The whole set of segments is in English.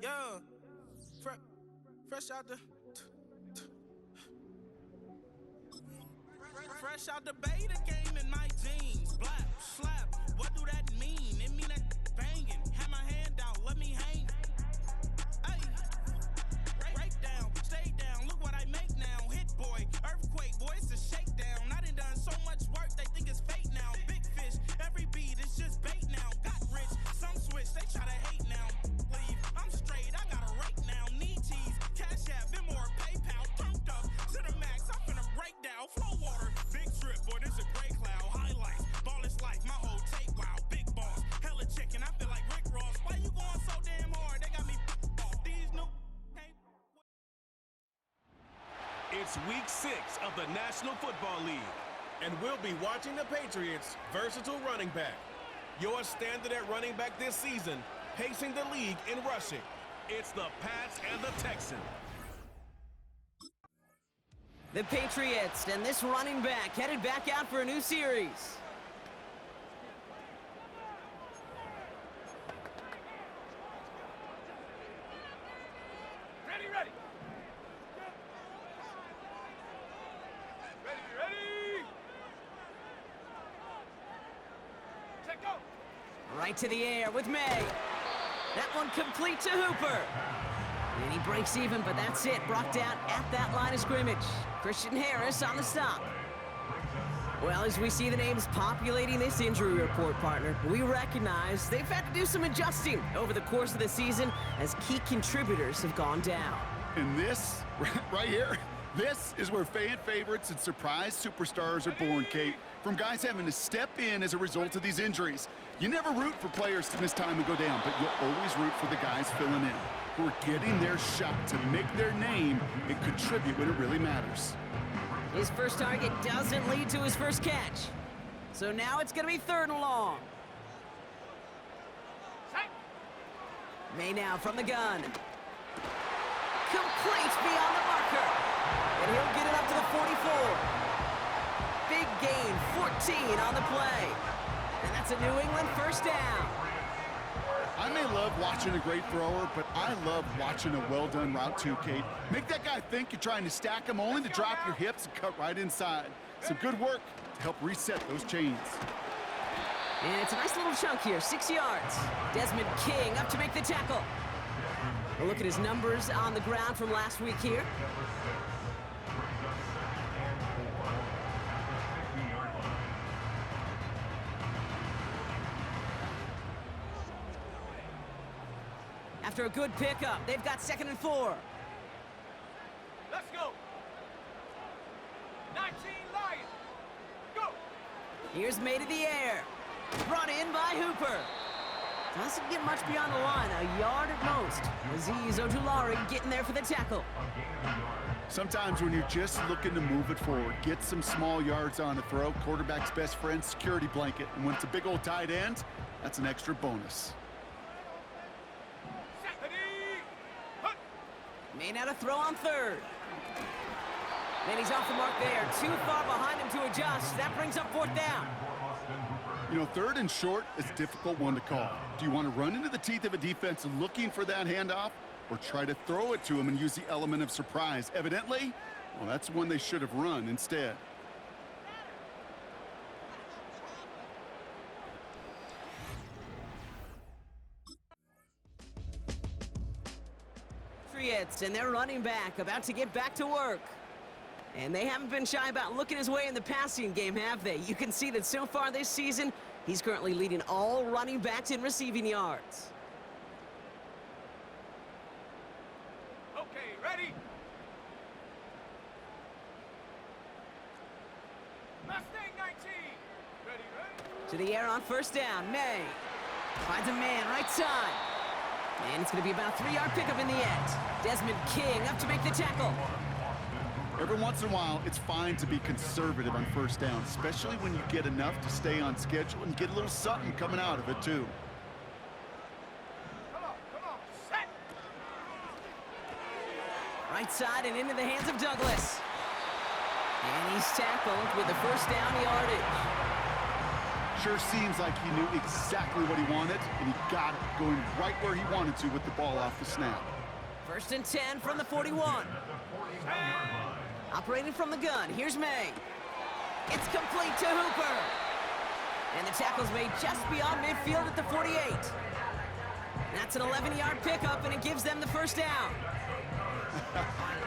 Yeah, fresh out the beta game in my jeans. Blap, slap, what do that mean? It mean that banging. Have my hand out, let me hang. Hey, break down, stay down. Look what I make now. Hit boy, earthquake, boy, it's a shakedown. I done so much work, they think it's fate now. Big fish, every beat is just bait now. Got rich, some switch, they try to hate now. Leave, I'm straight, I got a rake now. Need cheese, cash app, Venmo or PayPal. Turned up to the max, I'm finna break down. Flow water, big trip, boy, this a gray cloud. Highlights, ball is life, my whole take wild. Big boss, hella chicken, I feel like Rick Ross. Why you going so damn hard? They got me off these new. It's week 6 of the National Football League, and we'll be watching the Patriots' versatile running back. Your standard at running back this season, pacing the league in rushing. It's the Pats and the Texans. The Patriots and this running back headed back out for a new series. Ready. Check go. Right to the air with May. That one complete to Hooper. And he breaks even, but that's it. Brought down at that line of scrimmage. Christian Harris on the stop. Well, as we see the names populating this injury report, partner, we recognize they've had to do some adjusting over the course of the season as key contributors have gone down. And this, right here, this is where fan favorites and surprise superstars are born, Kate. From guys having to step in as a result of these injuries. You never root for players to miss time and go down, but you'll always root for the guys filling in, who are getting their shot to make their name and contribute when it really matters. His first target doesn't lead to his first catch. So now it's going to be 3rd and long. May now from the gun. Complete beyond the marker. And he'll get it up to the 44. Big gain, 14 on the play. And that's a New England first down. I may love watching a great thrower, but I love watching a well-done route too, Kate. Make that guy think you're trying to stack him only to drop your hips and cut right inside. Some good work to help reset those chains. And it's a nice little chunk here, 6 yards. Desmond King up to make the tackle. A look at his numbers on the ground from last week here. After a good pickup, they've got 2nd and 4. Let's go. 19 Lions. Go. Here's May to the air. Brought in by Hooper. Doesn't get much beyond the line, a yard at most. Azeez Ojulari getting there for the tackle. Sometimes when you're just looking to move it forward, get some small yards on a throw, quarterback's best friend, security blanket. And when it's a big old tight end, that's an extra bonus. May now to throw on 3rd. Then he's off the mark there. Too far behind him to adjust. That brings up 4th down. You know, 3rd and short is a difficult one to call. Do you want to run into the teeth of a defense looking for that handoff, or try to throw it to him and use the element of surprise? Evidently, well, that's one they should have run instead. And their running back about to get back to work. And they haven't been shy about looking his way in the passing game, have they? You can see that so far this season, he's currently leading all running backs in receiving yards. Okay, ready? Mustang 19. Ready, ready? To the air on first down, May. Finds a man, right side. And it's going to be about a 3-yard pickup in the end. Desmond King up to make the tackle. Every once in a while, it's fine to be conservative on first down, especially when you get enough to stay on schedule and get a little something coming out of it, too. Come on, set. Right side and into the hands of Douglas. And he's tackled with the first down yardage. Sure seems like he knew exactly what he wanted, and he got it, going right where he wanted to with the ball off the snap. First and 10 from the 41. Operating from the gun, here's May. It's complete to Hooper. And the tackle's made just beyond midfield at the 48. That's an 11-yard pickup, and it gives them the first down.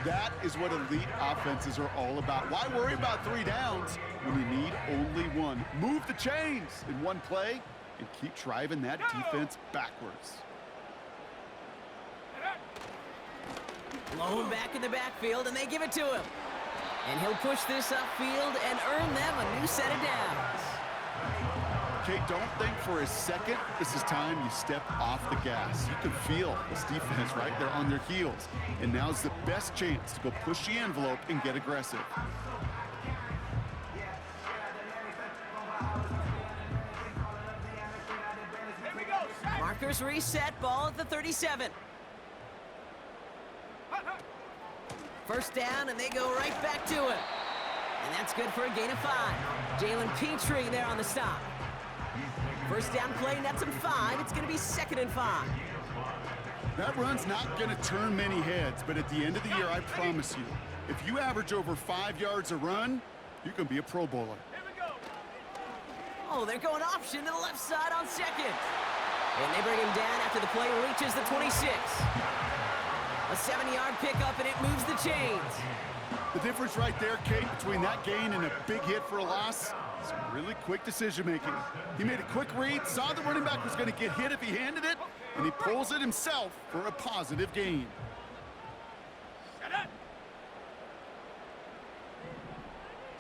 That is what elite offenses are all about. Why worry about 3 downs when you need only one? Move the chains in one play and keep driving that defense backwards. Low back in the backfield, and they give it to him. And he'll push this upfield and earn them a new set of downs. Okay, don't think for a second this is time you step off the gas. You can feel this defense right there on their heels. And now's the best chance to go push the envelope and get aggressive. Here we go, set. Markers reset, ball at the 37. First down, and they go right back to it. And that's good for a gain of 5. Jalen Petrie there on the stop. First down play, nets him 5. It's going to be 2nd and 5. That run's not going to turn many heads, but at the end of the year, I promise you, if you average over 5 yards a run, you're going to be a Pro Bowler. Here we go. Oh, they're going option to the left side on 2nd. And they bring him down after the play reaches the 26. A 7-yard pickup, and it moves the chains. The difference right there, Kate, between that gain and a big hit for a loss is really quick decision-making. He made a quick read, saw the running back was going to get hit if he handed it, and he pulls it himself for a positive gain. Set up.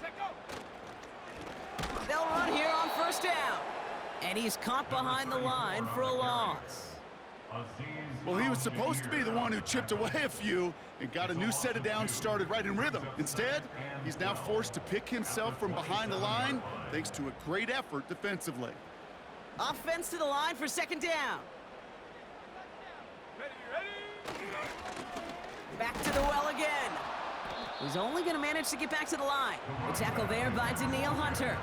Check go. They'll run here on first down. And he's caught behind the line for a loss. Well, he was supposed to be the one who chipped away a few and got a new set of downs started right in rhythm. Instead, he's now forced to pick himself from behind the line thanks to a great effort defensively. Offense to the line for 2nd down. Ready. Back to the well again. He's only going to manage to get back to the line. The tackle there by Daniil Hunter.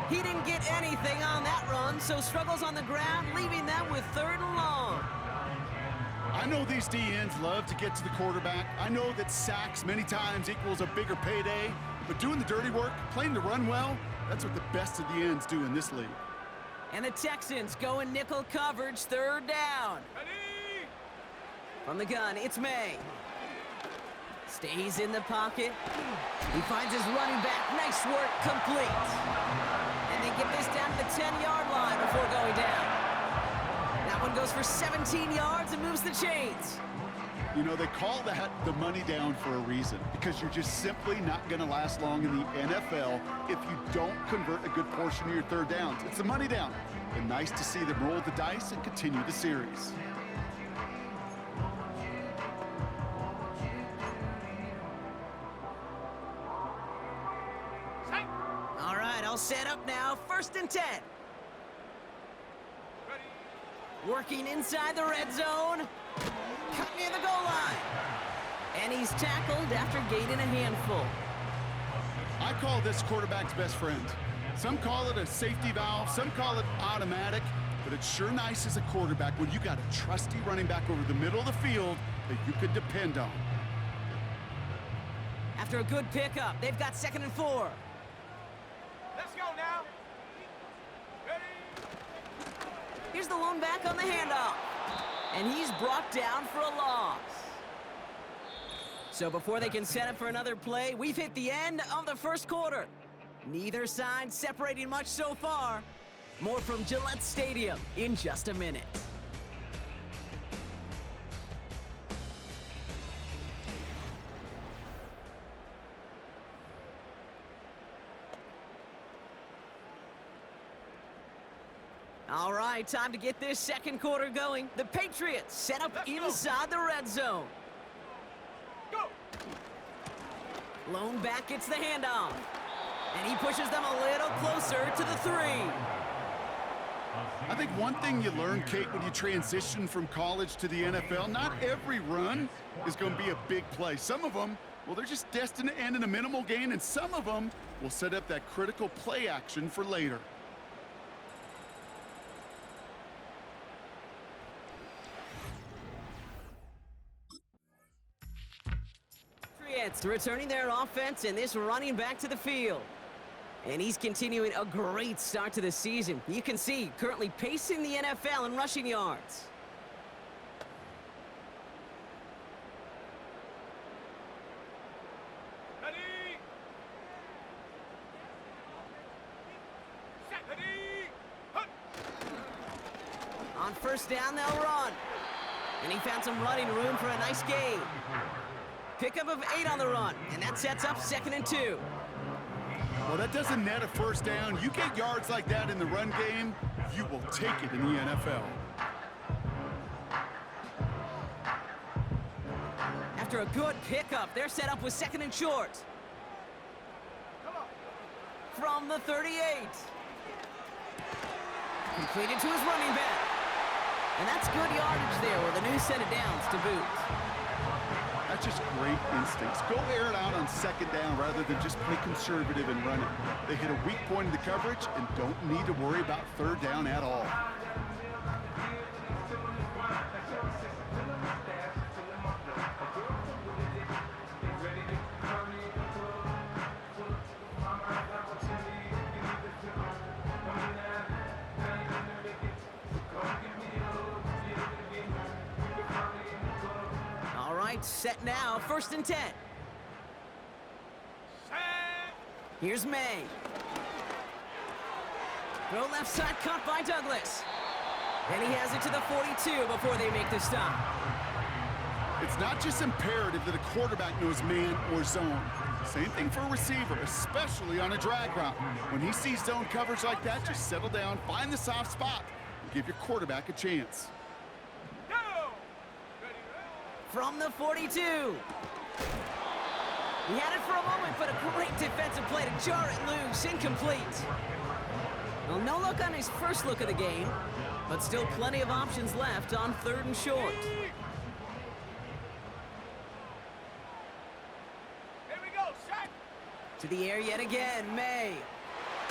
He didn't get anything on that run, so struggles on the ground, leaving them with 3rd and long. I know these DNs love to get to the quarterback. I know that sacks many times equals a bigger payday, but doing the dirty work, playing the run well, that's what the best of the ends do in this league. And the Texans go in nickel coverage, 3rd down. Ready. From the gun, it's May. Stays in the pocket. He finds his running back. Nice work, complete. And they get this down to the 10-yard line before going down. That one goes for 17 yards and moves the chains. You know, they call that the money down for a reason, because you're just simply not going to last long in the NFL if you don't convert a good portion of your 3rd downs. It's the money down. And nice to see them roll the dice and continue the series. Set. All right, all set up now. 1st and 10. Ready. Working inside the red zone. Cut near the goal line. And he's tackled after gaining a handful. I call this quarterback's best friend. Some call it a safety valve, some call it automatic, but it's sure nice as a quarterback when you got a trusty running back over the middle of the field that you can depend on. After a good pickup, they've got 2nd and 4. Let's go now. Ready. Here's the lone back on the handoff. And he's brought down for a loss. So before they can set up for another play, we've hit the end of the first quarter. Neither side separating much so far. More from Gillette Stadium in just a minute. All right, time to get this second quarter going. The Patriots set up inside the red zone. Go! Lone back gets the handoff. And he pushes them a little closer to the 3. I think one thing you learn, Kate, when you transition from college to the NFL, not every run is going to be a big play. Some of them, well, they're just destined to end in a minimal gain, and some of them will set up that critical play action for later. Patriots returning their offense and this running back to the field. And he's continuing a great start to the season. You can see currently pacing the NFL in rushing yards. Ready! Set! Ready! Hunt! On first down, they'll run. And he found some running room for a nice gain. Pickup of 8 on the run, and that sets up 2nd and 2. Well, that doesn't net a first down. You get yards like that in the run game, you will take it in the NFL. After a good pickup, they're set up with 2nd and short. From the 38. Completed to his running back. And that's good yardage there with a new set of downs to boot. That's just great instincts. Go air it out on 2nd down rather than just play conservative and run it. They hit a weak point in the coverage and don't need to worry about 3rd down at all. Set now, 1st and 10. Set! Here's May. Throw left side caught by Douglas. And he has it to the 42 before they make the stop. It's not just imperative that a quarterback knows man or zone. Same thing for a receiver, especially on a drag route. When he sees zone coverage like that, just settle down, find the soft spot, and give your quarterback a chance. From the 42. He had it for a moment, but a great defensive play to jar it loose. Incomplete. Well, no look on his first look of the game, but still plenty of options left on 3rd and short. Here we go, set! To the air yet again, May.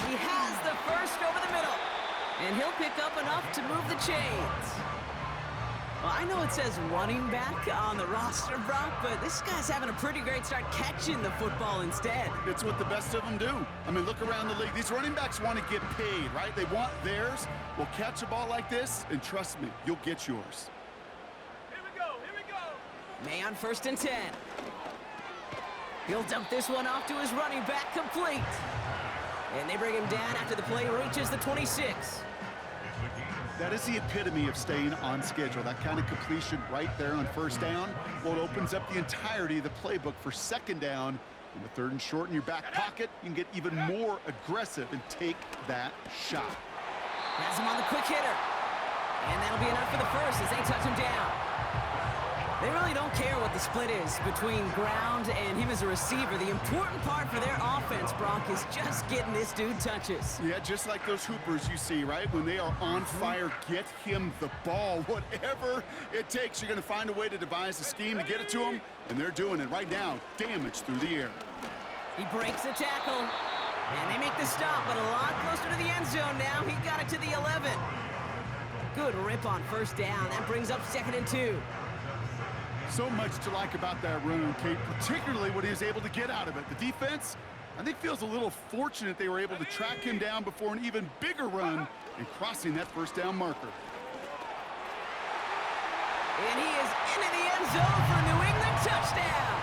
He has the first over the middle, and he'll pick up enough to move the chains. Well, I know it says running back on the roster, Brock, but this guy's having a pretty great start catching the football instead. It's what the best of them do. I mean, look around the league. These running backs want to get paid, right? They want theirs. Well, catch a ball like this, and trust me, you'll get yours. Here we go, here we go! May on 1st and 10. He'll dump this one off to his running back, complete. And they bring him down after the play reaches the 26. That is the epitome of staying on schedule. That kind of completion right there on 1st down. Well, it opens up the entirety of the playbook for 2nd down. And with 3rd and short in your back pocket, you can get even more aggressive and take that shot. Has him on the quick hitter. And that'll be enough for the first as they touch him down. They really don't care what the split is between ground and him as a receiver. The important part for their offense, Brock, is just getting this dude touches. Yeah, just like those hoopers you see, right? When they are on fire, get him the ball. Whatever it takes, you're going to find a way to devise a scheme to get it to him, and they're doing it right now. Damage through the air. He breaks the tackle, and they make the stop, but a lot closer to the end zone now. He got it to the 11. Good rip on 1st down. That brings up 2nd and 2. So much to like about that run, Kate, particularly what he was able to get out of it. The defense, I think, feels a little fortunate they were able to track him down before an even bigger run and crossing that 1st down marker. And he is into the end zone for a New England touchdown.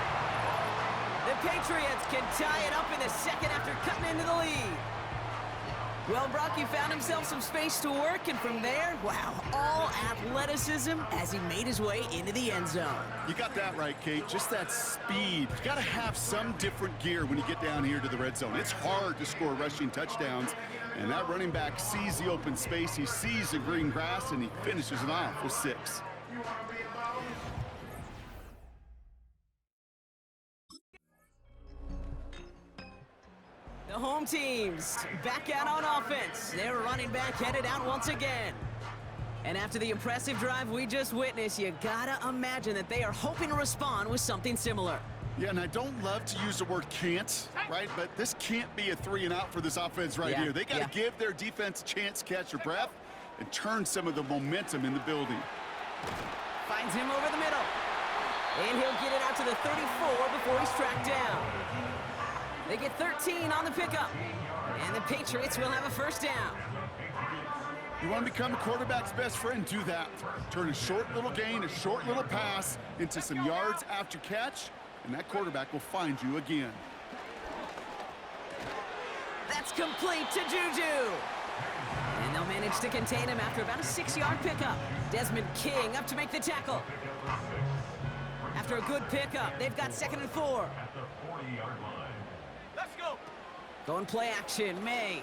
Patriots can tie it up in the second after cutting into the lead. Well, Brock, he found himself some space to work, and from there, wow, all athleticism as he made his way into the end zone. You got that right, Kate. Just that speed. You got to have some different gear when you get down here to the red zone. It's hard to score rushing touchdowns, and that running back sees the open space, he sees the green grass, and he finishes it off with 6. The home teams back out on offense. Their running back headed out once again. And after the impressive drive we just witnessed, you gotta imagine that they are hoping to respond with something similar. Yeah, and I don't love to use the word can't, right? But this can't be a 3-and-out for this offense right here. They got to give their defense a chance to catch their breath and turn some of the momentum in the building. Finds him over the middle. And he'll get it out to the 34 before he's tracked down. They get 13 on the pickup. And the Patriots will have a first down. You want to become a quarterback's best friend, do that. Turn a short little gain, a short little pass into some yards after catch, and that quarterback will find you again. That's complete to Juju. And they'll manage to contain him after about a 6-yard pickup. Desmond King up to make the tackle. After a good pickup, they've got 2nd and 4. Let's go. Going play action, May.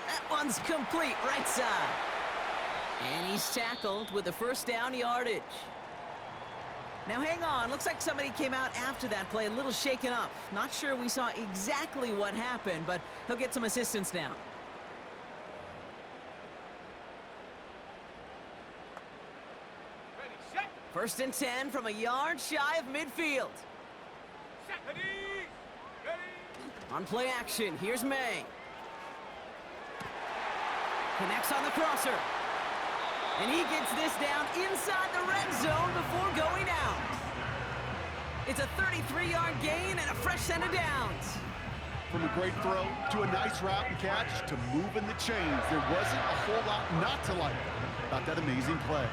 That one's complete, right side. And he's tackled with the first down yardage. Now hang on, looks like somebody came out after that play a little shaken up. Not sure we saw exactly what happened, but he'll get some assistance now. Ready, set. 1st and 10 from a yard shy of midfield. Set. Ready. Ready. On play action, here's May. Connects on the crosser. And he gets this down inside the red zone before going out. It's a 33-yard gain and a fresh set of downs. From a great throw to a nice route and catch to moving the chains, there wasn't a whole lot not to like about that amazing play.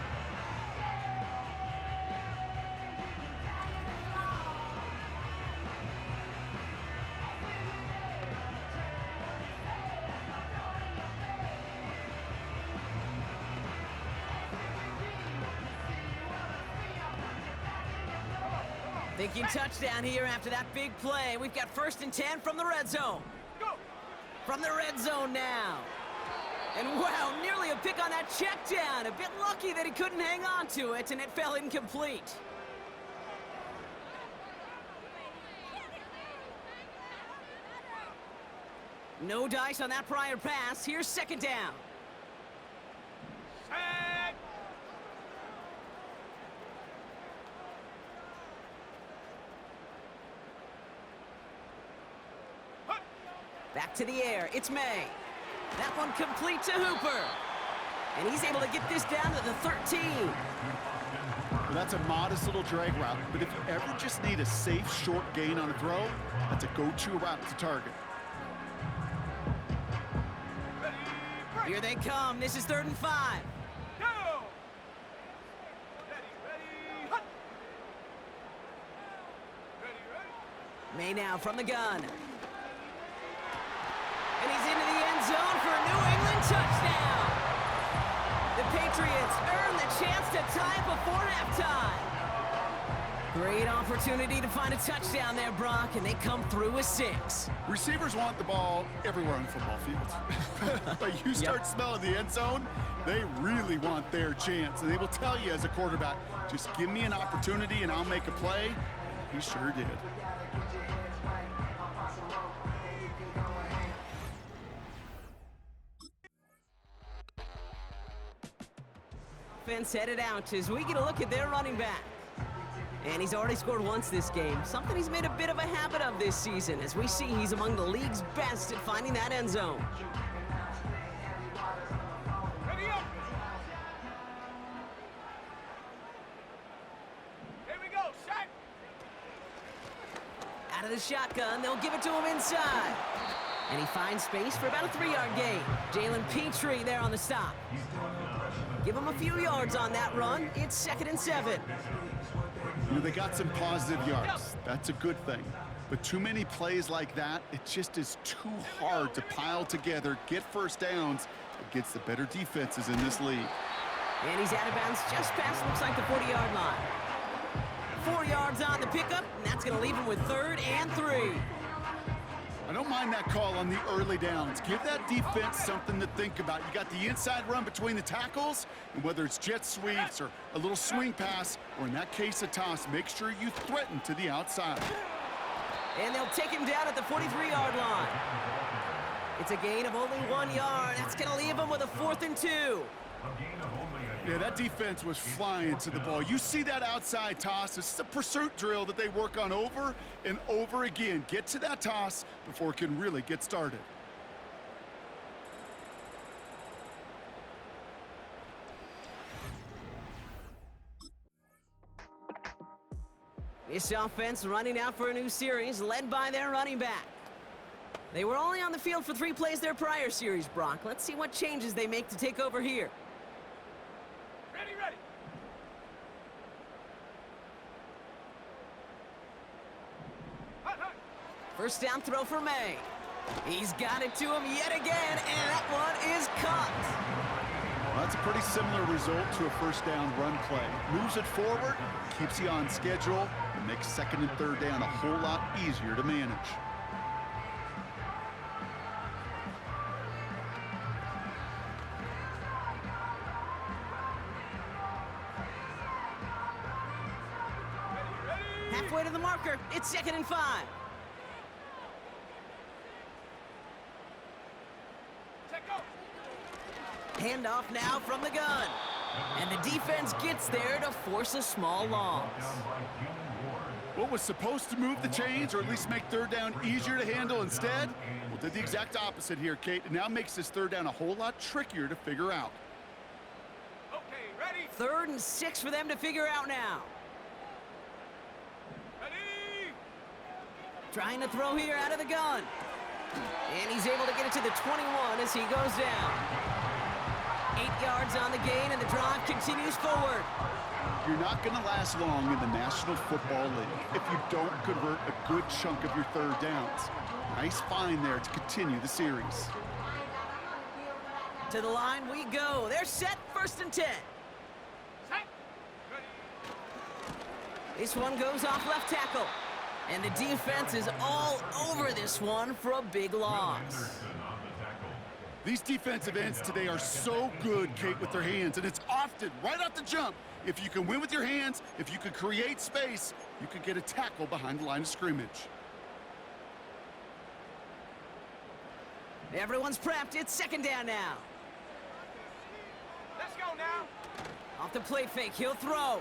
Thinking touchdown here after that big play. We've got 1st and 10 from the red zone. Go. From the red zone now. And wow, nearly a pick on that check down. A bit lucky that he couldn't hang on to it, and it fell incomplete. No dice on that prior pass. Here's 2nd down. Set. Back to the air, it's May. That one complete to Hooper. And he's able to get this down to the 13. Well, that's a modest little drag route, but if you ever just need a safe, short gain on a throw, that's a go-to route to target. Here they come. This is 3rd and 5. Go. Ready, ready. Hut. Ready, ready. May now from the gun. And he's into the end zone for a New England touchdown. The Patriots earn the chance to tie it before halftime. Great opportunity to find a touchdown there, Brock, and they come through with 6. Receivers want the ball everywhere on football fields. But you start smelling the end zone, they really want their chance. And they will tell you as a quarterback, just give me an opportunity and I'll make a play. He sure did. Offense headed out as we get a look at their running back. And he's already scored once this game, something he's made a bit of a habit of this season. As we see, he's among the league's best at finding that end zone. Ready up. Here we go. Shot. Out of the shotgun, they'll give it to him inside. And he finds space for about a 3-yard gain. Jalen Petrie there on the stop. Give him a few yards on that run. It's 2nd and 7. You know, they got some positive yards. That's a good thing. But too many plays like that, it just is too hard to pile together, get first downs against the better defenses in this league. And he's out of bounds just past, looks like, the 40-yard line. 4 yards on the pickup, and that's going to leave him with 3rd and 3. I don't mind that call on the early downs. Give that defense something to think about. You got the inside run between the tackles, and whether it's jet sweeps or a little swing pass, or in that case a toss, make sure you threaten to the outside. And they'll take him down at the 43-yard line. It's a gain of only 1 yard. That's going to leave him with a 4th and 2. Yeah, that defense was flying to the ball. You see that outside toss. This is a pursuit drill that they work on over and over again. Get to that toss before it can really get started. This offense running out for a new series, led by their running back. They were only on the field for 3 plays their prior series, Brock. Let's see what changes they make to take over here. Ready, ready. Hot, hot. First down throw for May. He's got it to him yet again, and that one is caught. Well, that's a pretty similar result to a first down run play. Moves it forward, keeps you on schedule, and makes 2nd and 3rd down a whole lot easier to manage. Halfway to the marker, it's 2nd and 5. Check go. Handoff now from the gun. And the defense gets there to force a small loss. What was supposed to move the chains, or at least make 3rd down easier to handle instead, well, did the exact opposite here, Kate. It now makes this 3rd down a whole lot trickier to figure out. Okay, ready. 3rd and 6 for them to figure out now. Ready. Trying to throw here out of the gun. And he's able to get it to the 21 as he goes down. 8 yards on the gain, and the drive continues forward. You're not going to last long in the National Football League if you don't convert a good chunk of your 3rd downs. Nice find there to continue the series. To the line we go. They're set, 1st and 10. Set. Ready. This one goes off left tackle. And the defense is all over this one for a big loss. These defensive ends today are so good, Kate, with their hands, and it's often right off the jump. If you can win with your hands, if you can create space, you can get a tackle behind the line of scrimmage. Everyone's prepped. It's 2nd down now. Let's go now. Off the play fake, he'll throw.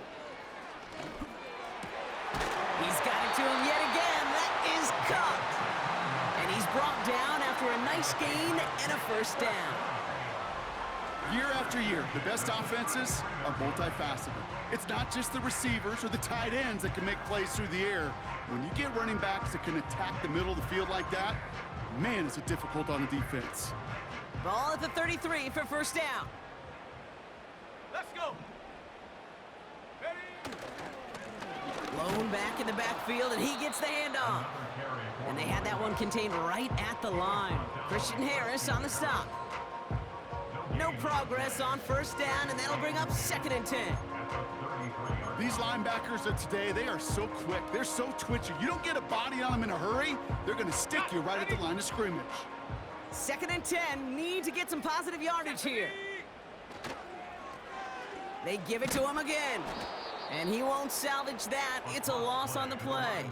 He's got it to him yet again. That is caught. And he's brought down after a nice gain and a 1st down. Year after year, the best offenses are multifaceted. It's not just the receivers or the tight ends that can make plays through the air. When you get running backs that can attack the middle of the field like that, man, is it difficult on a defense. Ball at the 33 for 1st down. Let's go. Ready. Blown back in the backfield, and he gets the handoff. And they had that one contained right at the line. Christian Harris on the stop. No progress on 1st down, and that'll bring up 2nd and 10. These linebackers of today, they are so quick. They're so twitchy. You don't get a body on them in a hurry, they're going to stick you right at the line of scrimmage. 2nd and 10, need to get some positive yardage here. They give it to him again. And he won't salvage that. It's a loss on the play.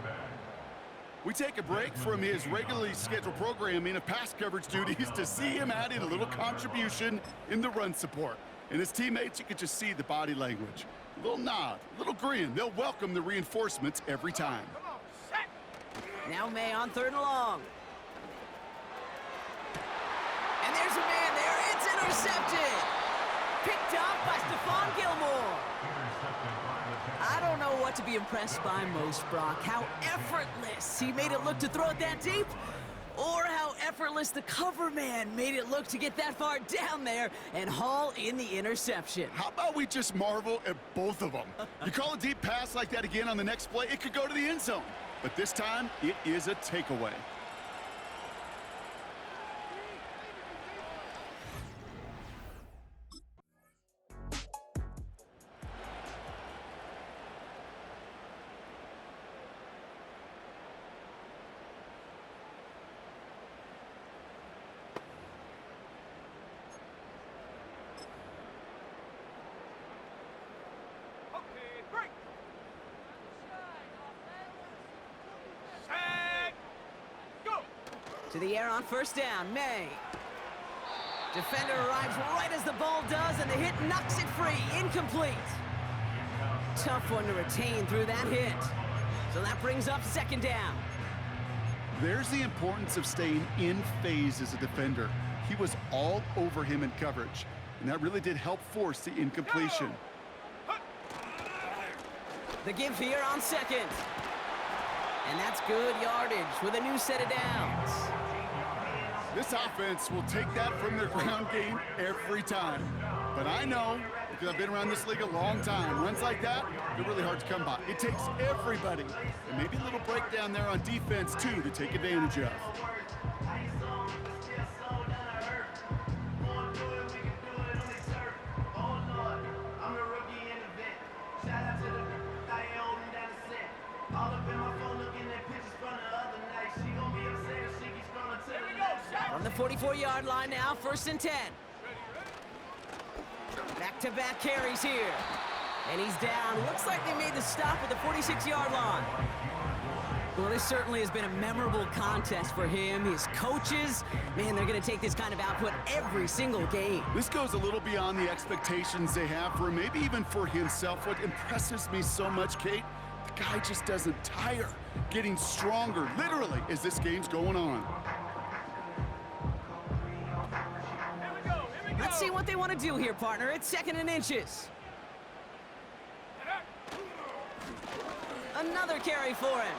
We take a break from his regularly scheduled programming of pass coverage duties to see him add in a little contribution in the run support. And his teammates, you can just see the body language. A little nod, a little grin. They'll welcome the reinforcements every time. Come on. Set. Now May on 3rd and long. And there's a man there. It's intercepted. Picked up by Stephon Gilmore. I don't know what to be impressed by most, Brock. How effortless he made it look to throw it that deep, or how effortless effortless the cover man made it look to get that far down there and haul in the interception. How about we just marvel at both of them? You call a deep pass like that again on the next play, it could go to the end zone. But this time, it is a takeaway. Okay, break. Set. Go. To the air on first down, May. Defender arrives right as the ball does, and the hit knocks it free. Incomplete. Tough one to retain through that hit. So that brings up second down. There's the importance of staying in phase as a defender. He was all over him in coverage, and that really did help force the incompletion. The give here on second. And that's good yardage with a new set of downs. This offense will take that from their ground game every time. But I know, because I've been around this league a long time, runs like that, they're really hard to come by. It takes everybody, and maybe a little breakdown there on defense, too, to take advantage of. From the 44-yard line now, 1st and 10. Back-to-back carries here. And he's down. Looks like they made the stop at the 46-yard line. Well, this certainly has been a memorable contest for him. His coaches, man, they're going to take this kind of output every single game. This goes a little beyond the expectations they have for him, maybe even for himself. What impresses me so much, Kate, the guy just doesn't tire, getting stronger, literally, as this game's going on. Let's see what they want to do here, partner. It's 2nd and inches. Another carry for him.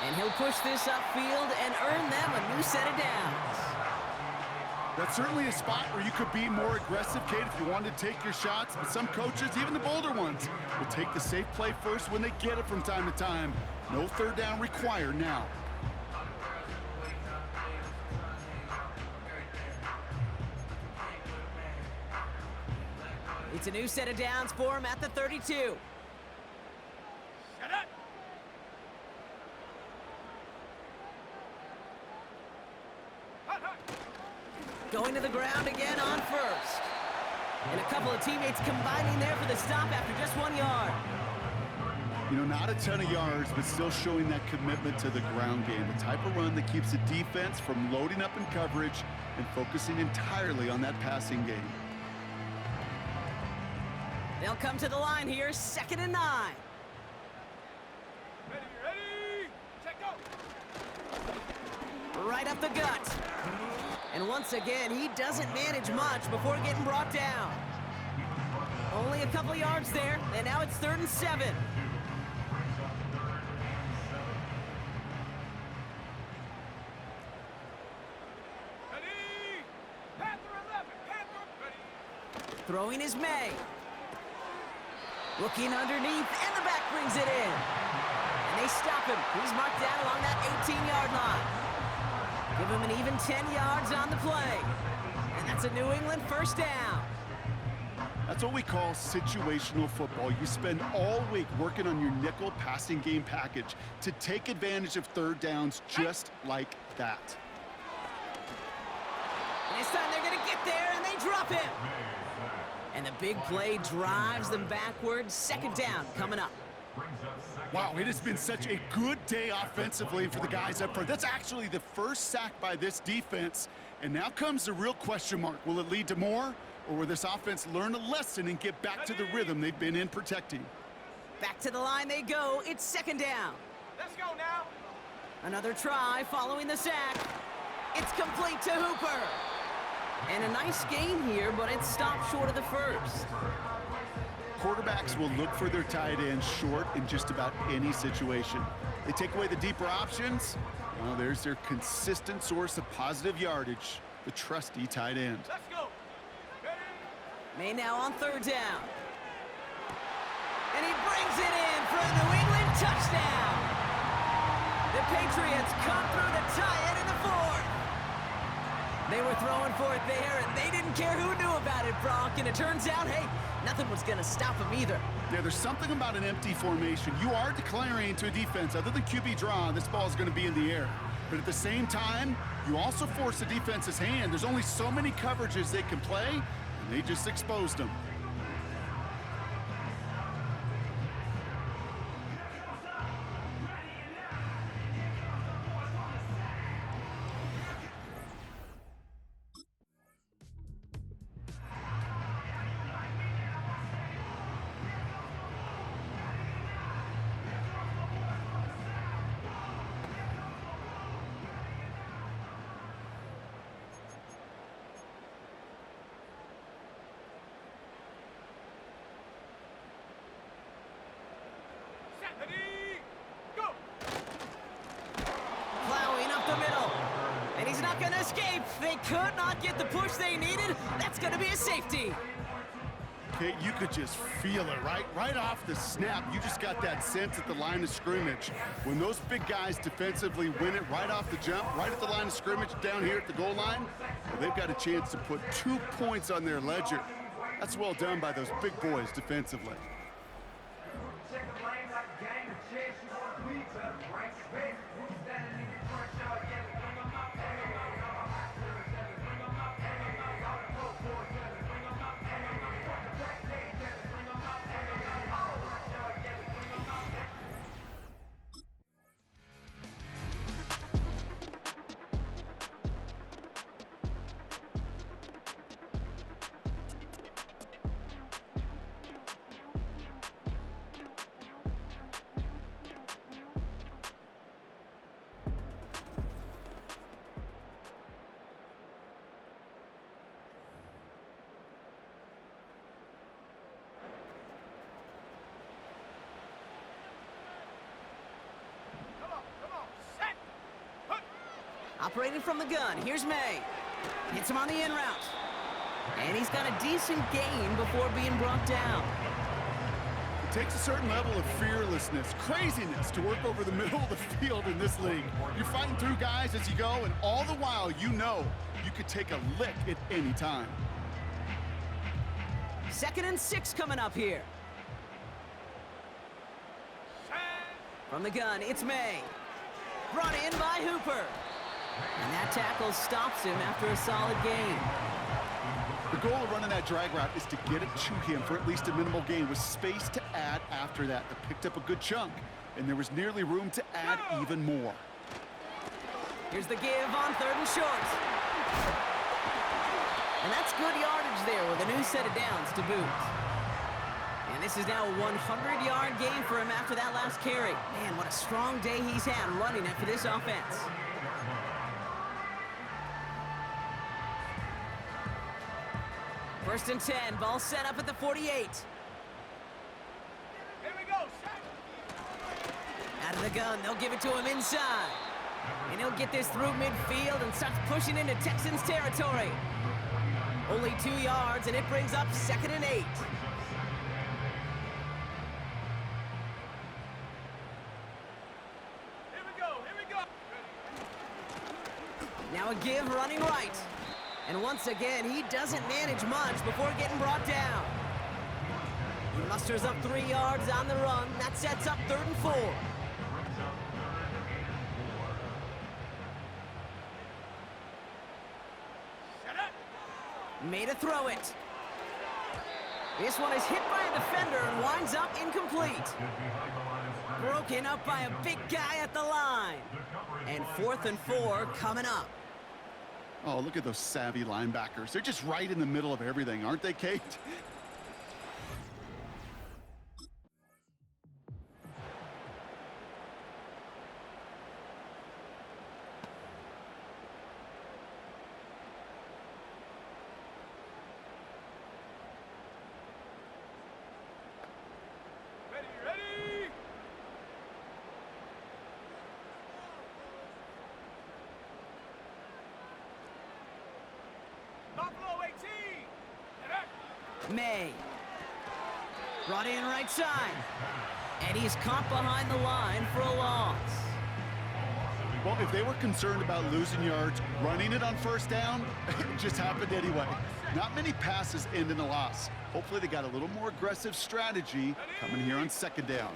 And he'll push this upfield and earn them a new set of downs. That's certainly a spot where you could be more aggressive, Kate, if you wanted to take your shots. But some coaches, even the bolder ones, will take the safe play first when they get it from time to time. No third down required now. It's a new set of downs for him at the 32. Set it. Going to the ground again on 1st. And a couple of teammates combining there for the stop after just 1 yard. You know, not a ton of yards, but still showing that commitment to the ground game. The type of run that keeps the defense from loading up in coverage and focusing entirely on that passing game. They'll come to the line here, 2nd and 9. Ready. Check go. Right up the gut. And once again, he doesn't manage much before getting brought down. Only a couple yards there, and now it's 3rd and 7. Ready. Panther 11. Panther ready. Throwing is May. Looking underneath, and the back brings it in. And they stop him. He's marked down along that 18-yard line. Give him an even 10 yards on the play. And that's a New England 1st down. That's what we call situational football. You spend all week working on your nickel passing game package to take advantage of third downs just like that. And this time they're going to get there, and they drop him. And the big play drives them backwards. 2nd down coming up. Wow, it has been such a good day offensively for the guys up front. That's actually the first sack by this defense. And now comes the real question mark. Will it lead to more? Or will this offense learn a lesson and get back to the rhythm they've been in protecting? Back to the line they go. It's 2nd down. Let's go now. Another try following the sack. It's complete to Hooper. And a nice gain here, but it's stopped short of the 1st. Quarterbacks will look for their tight end short in just about any situation. They take away the deeper options, Well, there's their consistent source of positive yardage, the trusty tight end. Let's go. Ready? May now on third down. And he brings it in for a New England touchdown. The Patriots come through to tie it in the fourth. They were throwing for it there, and they didn't care who knew about it, Brock. And it turns out, hey, nothing was going to stop them either. Yeah, there's something about an empty formation. You are declaring to a defense, other than QB draw, this ball is going to be in the air. But at the same time, you also force the defense's hand. There's only so many coverages they can play, and they just exposed them. Set. Ready? Go. Plowing up the middle. And he's not going to escape. They could not get the push they needed. That's going to be a safety. Okay, you could just feel it, right off the snap. You just got that sense at the line of scrimmage. When those big guys defensively win it right off the jump, right at the line of scrimmage down here at the goal line, well, they've got a chance to put 2 points on their ledger. That's well done by those big boys defensively. Come on. Set. Put. Operating from the gun, here's May. Hits him on the in route. And he's got a decent gain before being brought down. It takes a certain level of fearlessness, craziness to work over the middle of the field in this league. You're fighting through guys as you go, and all the while you know you could take a lick at any time. 2nd and 6 coming up here. Set. From the gun, it's May. Brought in by Hooper. And that tackle stops him after a solid gain. The goal of running that drag route is to get it to him for at least a minimal gain with space to add after that. They picked up a good chunk, and there was nearly room to add even more. Here's the give on 3rd and short. And that's good yardage there with a new set of downs to boot. And this is now a 100-yard gain for him after that last carry. Man, what a strong day he's had running it for this offense. First and 10, ball set up at the 48. Here we go. Set. Out of the gun, they'll give it to him inside. And he'll get this through midfield and starts pushing into Texans territory. Only 2 yards, and it brings up 2nd and 8. Here we go. Now a give running right. And once again, he doesn't manage much before getting brought down. He musters up 3 yards on the run. That sets up 3rd and 4. Set up. Made a throw it. This one is hit by a defender and winds up incomplete. Broken up by a big guy at the line. And 4th and 4 coming up. Oh, look at those savvy linebackers. They're just right in the middle of everything, aren't they, Kate? Ready. May. Brought in right side. And he's caught behind the line for a loss. Well, if they were concerned about losing yards, running it on first down, it just happened anyway. Not many passes end in a loss. Hopefully they got a little more aggressive strategy coming here on second down.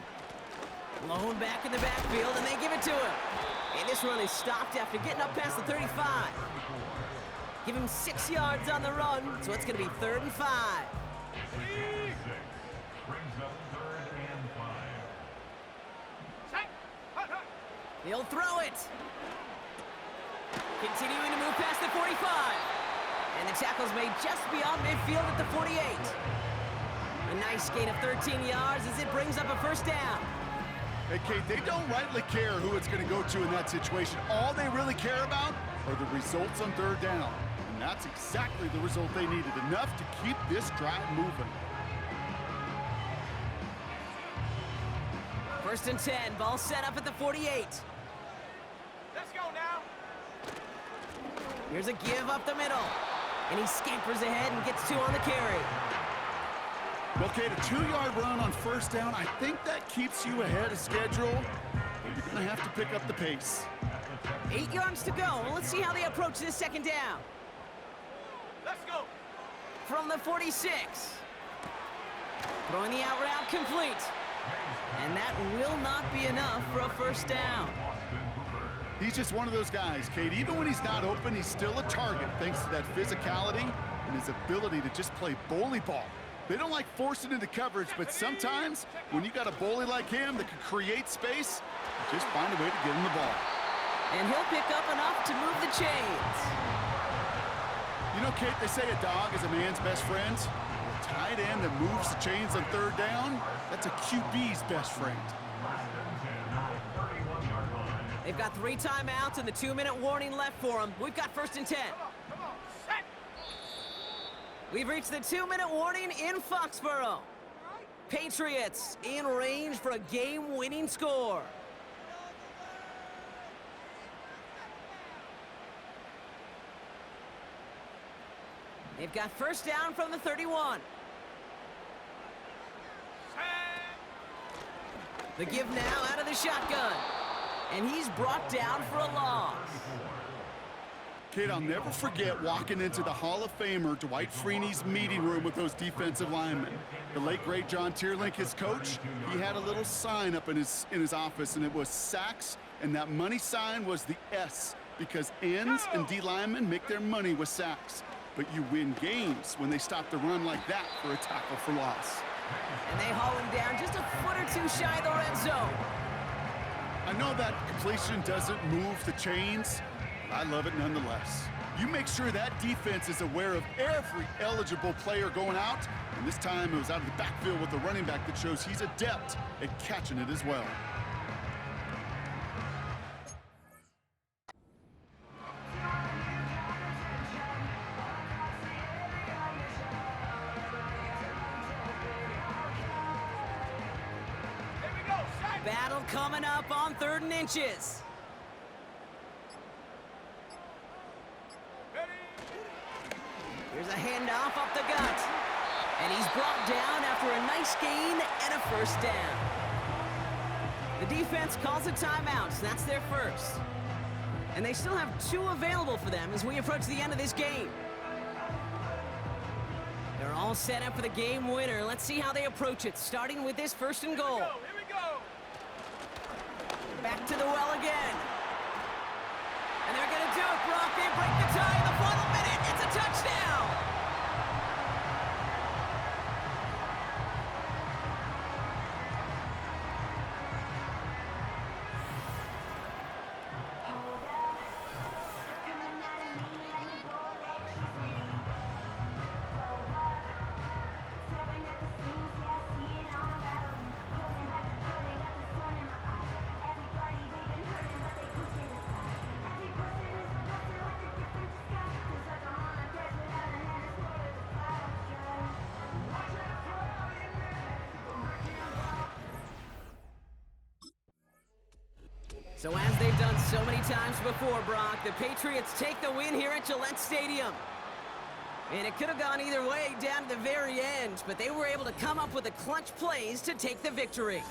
Blown back in the backfield, and they give it to him. And this run is stopped after getting up past the 35. Give him 6 yards on the run, so it's going to be 3rd and 5. He'll throw it. Continuing to move past the 45. And the tackle's made just beyond midfield at the 48. A nice gain of 13 yards as it brings up a first down. Hey, Kate, they don't rightly care who it's going to go to in that situation. All they really care about are the results on third down. And that's exactly the result they needed, enough to keep this drive moving. 1st and 10, ball set up at the 48. Let's go now. Here's a give up the middle. And he scampers ahead and gets 2 on the carry. Well, Kate, a 2-yard run on first down, I think that keeps you ahead of schedule. But you're going to have to pick up the pace. 8 yards to go. Let's see how they approach this second down. Let's go. From the 46. Throwing the out route complete. And that will not be enough for a first down. He's just one of those guys, Kate. Even when he's not open, he's still a target thanks to that physicality and his ability to just play bully ball. They don't like forcing into coverage, but sometimes when you got a bully like him that can create space, just find a way to get him the ball. And he'll pick up enough to move the chains. You know, Kate, they say a dog is a man's best friend. A tight end that moves the chains on third down, that's a QB's best friend. They've got 3 timeouts and the 2-minute warning left for them. We've got 1st and 10. Come on, set. We've reached the 2-minute warning in Foxborough. Patriots in range for a game-winning score. They've got first down from the 31. The give now out of the shotgun. And he's brought down for a loss. Kate, I'll never forget walking into the Hall of Famer Dwight Freeney's meeting room with those defensive linemen. The late, great John Tierlink, his coach, he had a little sign up in his office, and it was sacks, and that money sign was the S, because ends and D linemen make their money with sacks. But you win games when they stop the run like that for a tackle for loss. And they haul him down just a foot or 2 shy of the red zone. I know that completion doesn't move the chains. I love it nonetheless. You make sure that defense is aware of every eligible player going out, and this time it was out of the backfield with the running back that shows he's adept at catching it as well. Here we go, set. Battle coming up on 3rd and inches. Here's a handoff up the gut. And he's brought down after a nice gain and a first down. The defense calls a timeout, so that's their first. And they still have 2 available for them as we approach the end of this game. They're all set up for the game winner. Let's see how they approach it, starting with this 1st and goal. Here we go. Back to the well again. And they're going to do it, Brock. They break the tie in the final minute. It's a touchdown. So as they've done so many times before, Brock, the Patriots take the win here at Gillette Stadium. And it could have gone either way down to the very end, but they were able to come up with the clutch plays to take the victory.